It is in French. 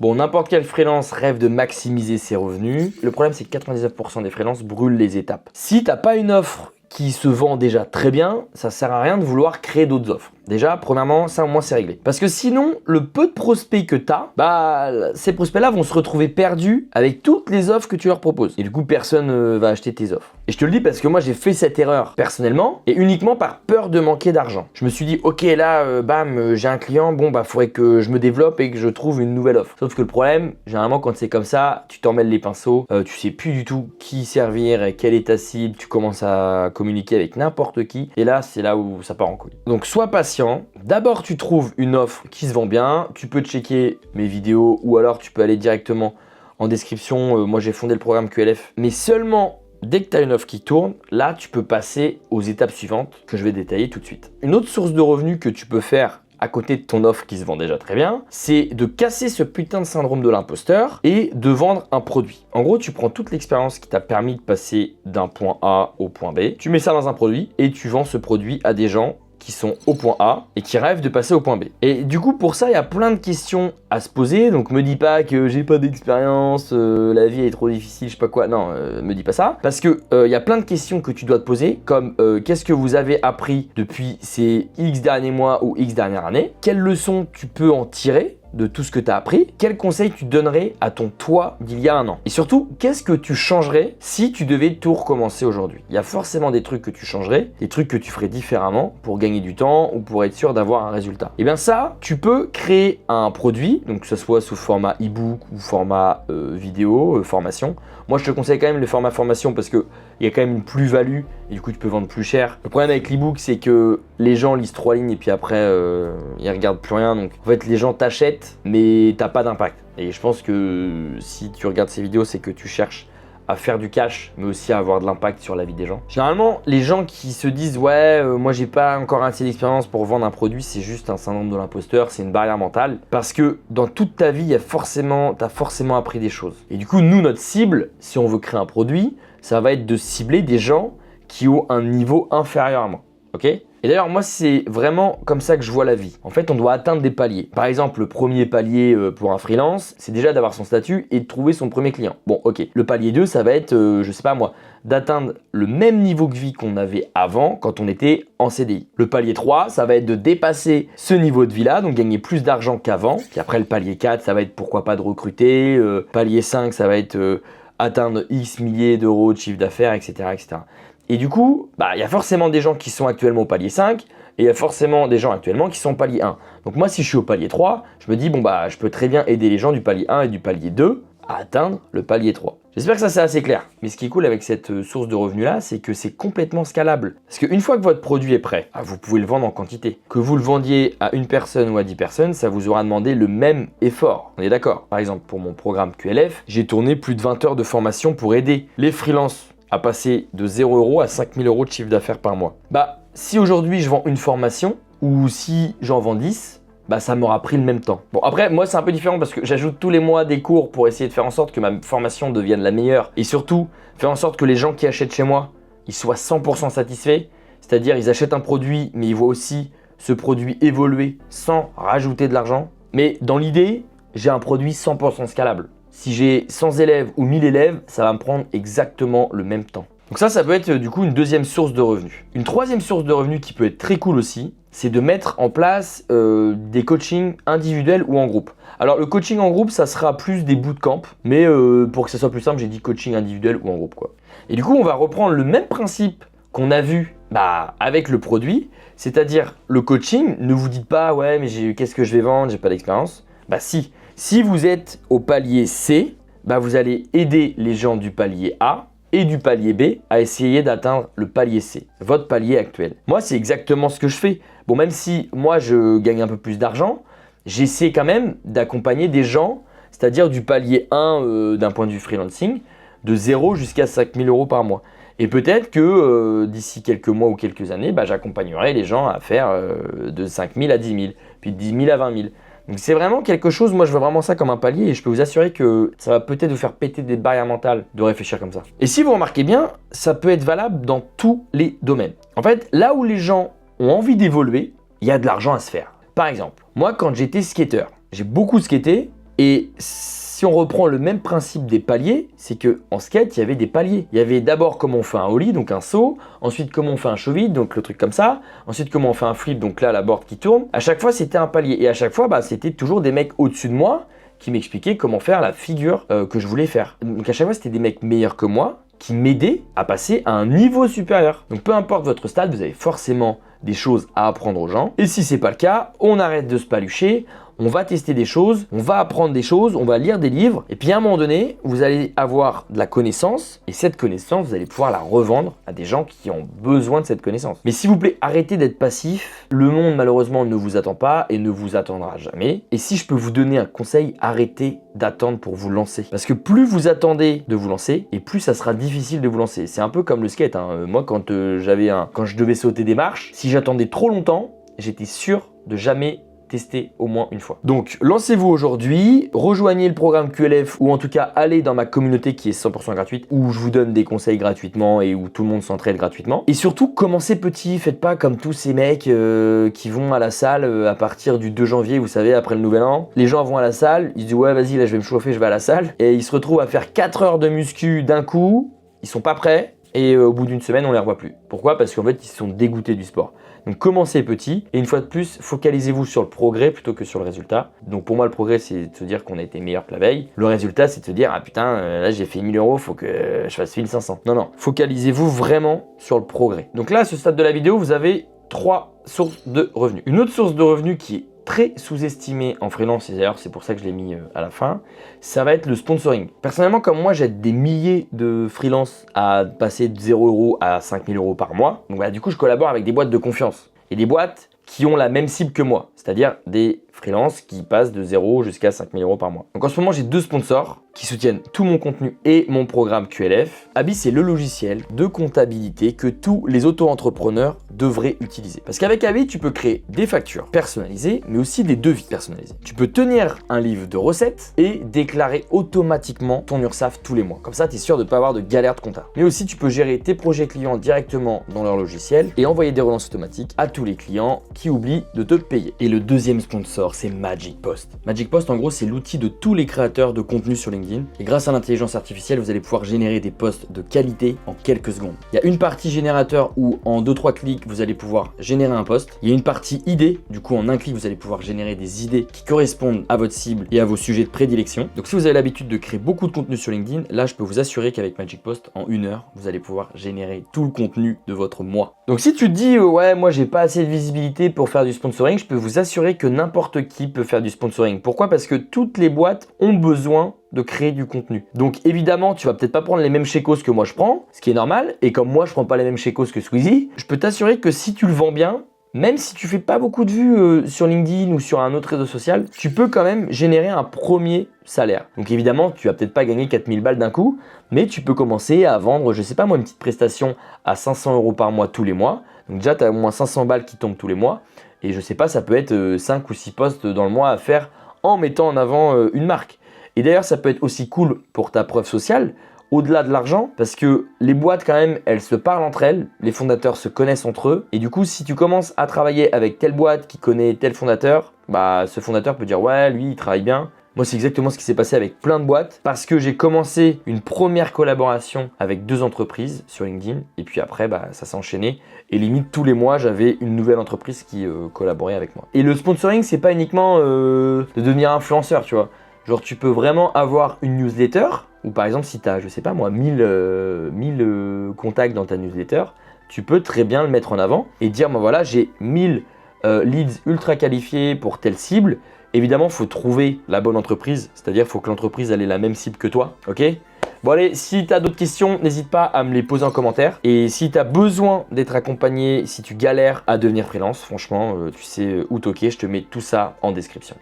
Bon, n'importe quel freelance rêve de maximiser ses revenus. Le problème, c'est que 99% des freelances brûlent les étapes. Si t'as pas une offre qui se vend déjà très bien, ça sert à rien de vouloir créer d'autres offres. Déjà, premièrement, ça au moins c'est réglé. Parce que sinon, le peu de prospects que tu as, ces prospects-là vont se retrouver perdus avec toutes les offres que tu leur proposes. Et du coup, personne va acheter tes offres. Et je te le dis parce que moi, j'ai fait cette erreur personnellement et uniquement par peur de manquer d'argent. Je me suis dit, ok, là, bam, j'ai un client, bon, bah, faudrait que je me développe et que je trouve une nouvelle offre. Sauf que le problème, généralement, quand c'est comme ça, tu t'en mêles les pinceaux, tu sais plus du tout qui servir et quelle est ta cible, tu commences à communiquer avec n'importe qui. Et là, c'est là où ça part en couille. Donc, sois patient. D'abord, tu trouves une offre qui se vend bien. Tu peux checker mes vidéos ou alors tu peux aller directement en description. Moi, j'ai fondé le programme QLF. Mais seulement dès que tu as une offre qui tourne, là, tu peux passer aux étapes suivantes que je vais détailler tout de suite. Une autre source de revenus que tu peux faire à côté de ton offre qui se vend déjà très bien, c'est de casser ce putain de syndrome de l'imposteur et de vendre un produit. En gros, tu prends toute l'expérience qui t'a permis de passer d'un point A au point B, tu mets ça dans un produit et tu vends ce produit à des gens qui sont au point A et qui rêvent de passer au point B. Et du coup, pour ça, il y a plein de questions à se poser. Donc, me dis pas que j'ai pas d'expérience, la vie est trop difficile, je sais pas quoi. Non, me dis pas ça. Parce que il y a plein de questions que tu dois te poser, comme qu'est-ce que vous avez appris depuis ces X derniers mois ou X dernières années? Quelles leçons tu peux en tirer de tout ce que tu as appris? Quel conseil tu donnerais à ton toi d'il y a un an? Et surtout, qu'est-ce que tu changerais si tu devais tout recommencer aujourd'hui? Il y a forcément des trucs que tu changerais, des trucs que tu ferais différemment pour gagner du temps ou pour être sûr d'avoir un résultat. Et bien ça, tu peux créer un produit, donc que ce soit sous format e-book ou format vidéo, formation. Moi, je te conseille quand même le format formation parce qu'il y a quand même une plus-value et du coup, tu peux vendre plus cher. Le problème avec l'e-book, c'est que les gens lisent 3 lignes et puis après, ils regardent plus rien. Donc, en fait, les gens t'achètent, mais t'as pas d'impact. Et je pense que si tu regardes ces vidéos, c'est que tu cherches à faire du cash, mais aussi à avoir de l'impact sur la vie des gens. Généralement, les gens qui se disent « Ouais, moi j'ai pas encore assez d'expérience pour vendre un produit », c'est juste un syndrome de l'imposteur, c'est une barrière mentale. Parce que dans toute ta vie, t'as forcément appris des choses. Et du coup, nous, notre cible, si on veut créer un produit, ça va être de cibler des gens qui ont un niveau inférieur à moi. Ok ? Et d'ailleurs, moi, c'est vraiment comme ça que je vois la vie. En fait, on doit atteindre des paliers. Par exemple, le premier palier pour un freelance, c'est déjà d'avoir son statut et de trouver son premier client. Bon, ok. Le palier 2, ça va être, je sais pas moi, d'atteindre le même niveau de vie qu'on avait avant quand on était en CDI. Le palier 3, ça va être de dépasser ce niveau de vie-là, donc gagner plus d'argent qu'avant. Puis après, le palier 4, ça va être pourquoi pas de recruter. Palier 5, ça va être atteindre X milliers d'euros de chiffre d'affaires, etc., etc. Et du coup, il y a forcément des gens qui sont actuellement au palier 5 et il y a forcément des gens actuellement qui sont au palier 1. Donc moi, si je suis au palier 3, je me dis, je peux très bien aider les gens du palier 1 et du palier 2 à atteindre le palier 3. J'espère que ça c'est assez clair. Mais ce qui est cool avec cette source de revenus là, c'est que c'est complètement scalable. Parce qu'une fois que votre produit est prêt, vous pouvez le vendre en quantité. Que vous le vendiez à une personne ou à 10 personnes, ça vous aura demandé le même effort. On est d'accord? Par exemple, pour mon programme QLF, j'ai tourné plus de 20 heures de formation pour aider les freelances à passer de 0 € à 5 000 € de chiffre d'affaires par mois. Si aujourd'hui je vends une formation ou si j'en vends 10, ça m'aura pris le même temps. Bon, après, moi, c'est un peu différent parce que j'ajoute tous les mois des cours pour essayer de faire en sorte que ma formation devienne la meilleure et surtout faire en sorte que les gens qui achètent chez moi, ils soient 100% satisfaits. C'est-à-dire, ils achètent un produit, mais ils voient aussi ce produit évoluer sans rajouter de l'argent. Mais dans l'idée, j'ai un produit 100% scalable. Si j'ai 100 élèves ou 1000 élèves, ça va me prendre exactement le même temps. Donc ça peut être du coup une deuxième source de revenus. Une troisième source de revenus qui peut être très cool aussi, c'est de mettre en place des coachings individuels ou en groupe. Alors le coaching en groupe, ça sera plus des bootcamps, mais pour que ça soit plus simple, j'ai dit coaching individuel ou en groupe, quoi. Et du coup, on va reprendre le même principe qu'on a vu avec le produit, c'est-à-dire le coaching. Ne vous dites pas « Ouais, mais qu'est-ce que je vais vendre, j'ai pas d'expérience ». Si vous êtes au palier C, vous allez aider les gens du palier A et du palier B à essayer d'atteindre le palier C, votre palier actuel. Moi, c'est exactement ce que je fais. Bon, même si moi, je gagne un peu plus d'argent, j'essaie quand même d'accompagner des gens, c'est-à-dire du palier 1 d'un point de vue freelancing, de 0 jusqu'à 5 000 € par mois. Et peut-être que d'ici quelques mois ou quelques années, j'accompagnerai les gens à faire de 5 000 à 10 000, puis de 10 000 à 20 000. Donc c'est vraiment quelque chose, moi je vois vraiment ça comme un palier et je peux vous assurer que ça va peut-être vous faire péter des barrières mentales de réfléchir comme ça. Et si vous remarquez bien, ça peut être valable dans tous les domaines. En fait, là où les gens ont envie d'évoluer, il y a de l'argent à se faire. Par exemple, moi quand j'étais skateur, j'ai beaucoup skaté Et si on reprend le même principe des paliers, c'est que en skate, il y avait des paliers. Il y avait d'abord comment on fait un ollie, donc un saut, ensuite comment on fait un show vide, donc le truc comme ça, ensuite comment on fait un flip, donc là la board qui tourne. À chaque fois, c'était un palier et à chaque fois, c'était toujours des mecs au-dessus de moi qui m'expliquaient comment faire la figure que je voulais faire. Donc à chaque fois, c'était des mecs meilleurs que moi qui m'aidaient à passer à un niveau supérieur. Donc peu importe votre stade, vous avez forcément des choses à apprendre aux gens. Et si c'est pas le cas, on arrête de se palucher, on va tester des choses, on va apprendre des choses, on va lire des livres. Et puis à un moment donné, vous allez avoir de la connaissance. Et cette connaissance, vous allez pouvoir la revendre à des gens qui ont besoin de cette connaissance. Mais s'il vous plaît, arrêtez d'être passif. Le monde, malheureusement, ne vous attend pas et ne vous attendra jamais. Et si je peux vous donner un conseil, arrêtez d'attendre pour vous lancer. Parce que plus vous attendez de vous lancer, et plus ça sera difficile de vous lancer. C'est un peu comme le skate. Moi, quand je devais sauter des marches, si j'attendais trop longtemps, j'étais sûr de jamais tester au moins une fois. Donc lancez-vous aujourd'hui, rejoignez le programme QLF ou en tout cas allez dans ma communauté qui est 100% gratuite où je vous donne des conseils gratuitement et où tout le monde s'entraide gratuitement. Et surtout commencez petit, faites pas comme tous ces mecs qui vont à la salle à partir du 2 janvier, vous savez, après le nouvel an. Les gens vont à la salle, ils se disent ouais vas-y là je vais me chauffer, je vais à la salle et ils se retrouvent à faire 4 heures de muscu d'un coup, ils sont pas prêts et au bout d'une semaine on les revoit plus. Pourquoi? Parce qu'en fait ils sont dégoûtés du sport. Donc commencez petit et une fois de plus, focalisez-vous sur le progrès plutôt que sur le résultat. Donc pour moi, le progrès, c'est de se dire qu'on a été meilleur que la veille. Le résultat, c'est de se dire, ah putain, là j'ai fait 1000 €, faut que je fasse 1500. Non, focalisez-vous vraiment sur le progrès. Donc là, à ce stade de la vidéo, vous avez 3 sources de revenus. Une autre source de revenus qui est très sous-estimé en freelance, et d'ailleurs c'est pour ça que je l'ai mis à la fin, ça va être le sponsoring. Personnellement, comme moi, j'aide des milliers de freelance à passer de 0 € à 5000 € par mois. Donc du coup, je collabore avec des boîtes de confiance et des boîtes qui ont la même cible que moi, c'est-à-dire des freelances qui passent de 0 jusqu'à 5000 € par mois. Donc en ce moment, j'ai 2 sponsors qui soutiennent tout mon contenu et mon programme QLF. Abi, c'est le logiciel de comptabilité que tous les auto-entrepreneurs devraient utiliser. Parce qu'avec Abi, tu peux créer des factures personnalisées, mais aussi des devis personnalisés. Tu peux tenir un livre de recettes et déclarer automatiquement ton URSSAF tous les mois. Comme ça, tu es sûr de ne pas avoir de galère de compta. Mais aussi, tu peux gérer tes projets clients directement dans leur logiciel et envoyer des relances automatiques à tous les clients qui oublient de te payer. Et le deuxième sponsor, c'est Magic Post. Magic Post, en gros, c'est l'outil de tous les créateurs de contenu sur LinkedIn. Et grâce à l'intelligence artificielle, vous allez pouvoir générer des posts de qualité en quelques secondes. Il y a une partie générateur où en 2-3 clics, vous allez pouvoir générer un post. Il y a une partie idée, du coup en un clic, vous allez pouvoir générer des idées qui correspondent à votre cible et à vos sujets de prédilection. Donc si vous avez l'habitude de créer beaucoup de contenu sur LinkedIn, là je peux vous assurer qu'avec Magic Post, en 1 heure, vous allez pouvoir générer tout le contenu de votre mois. Donc si tu te dis ouais, moi j'ai pas assez de visibilité pour faire du sponsoring, je peux vous assurer que n'importe qui peut faire du sponsoring. Pourquoi? Parce que toutes les boîtes ont besoin de créer du contenu. Donc évidemment, tu vas peut-être pas prendre les mêmes chécos que moi je prends, ce qui est normal, et comme moi je prends pas les mêmes chécos que Squeezie, je peux t'assurer que si tu le vends bien, même si tu fais pas beaucoup de vues sur LinkedIn ou sur un autre réseau social, tu peux quand même générer un premier salaire. Donc évidemment, tu vas peut-être pas gagner 4000 balles d'un coup, mais tu peux commencer à vendre, je sais pas moi, une petite prestation à 500 € par mois tous les mois. Donc déjà, tu as au moins 500 balles qui tombent tous les mois. Et je sais pas, ça peut être 5 ou 6 posts dans le mois à faire en mettant en avant une marque. Et d'ailleurs, ça peut être aussi cool pour ta preuve sociale, au-delà de l'argent, parce que les boîtes quand même, elles se parlent entre elles, les fondateurs se connaissent entre eux, et du coup, si tu commences à travailler avec telle boîte qui connaît tel fondateur, ce fondateur peut dire ouais, lui, il travaille bien. Moi, c'est exactement ce qui s'est passé avec plein de boîtes, parce que j'ai commencé une première collaboration avec 2 entreprises sur LinkedIn, et puis après, ça s'est enchaîné, et limite tous les mois, j'avais une nouvelle entreprise qui collaborait avec moi. Et le sponsoring, c'est pas uniquement de devenir influenceur, tu vois. Genre, tu peux vraiment avoir une newsletter, ou par exemple, si tu as, je sais pas moi, 1000 contacts dans ta newsletter, tu peux très bien le mettre en avant et dire, voilà, j'ai 1000 leads ultra qualifiés pour telle cible. Évidemment, il faut trouver la bonne entreprise, c'est-à-dire il faut que l'entreprise ait la même cible que toi, ok? Bon allez, si tu as d'autres questions, n'hésite pas à me les poser en commentaire. Et si tu as besoin d'être accompagné, si tu galères à devenir freelance, franchement, tu sais où toquer, je te mets tout ça en description.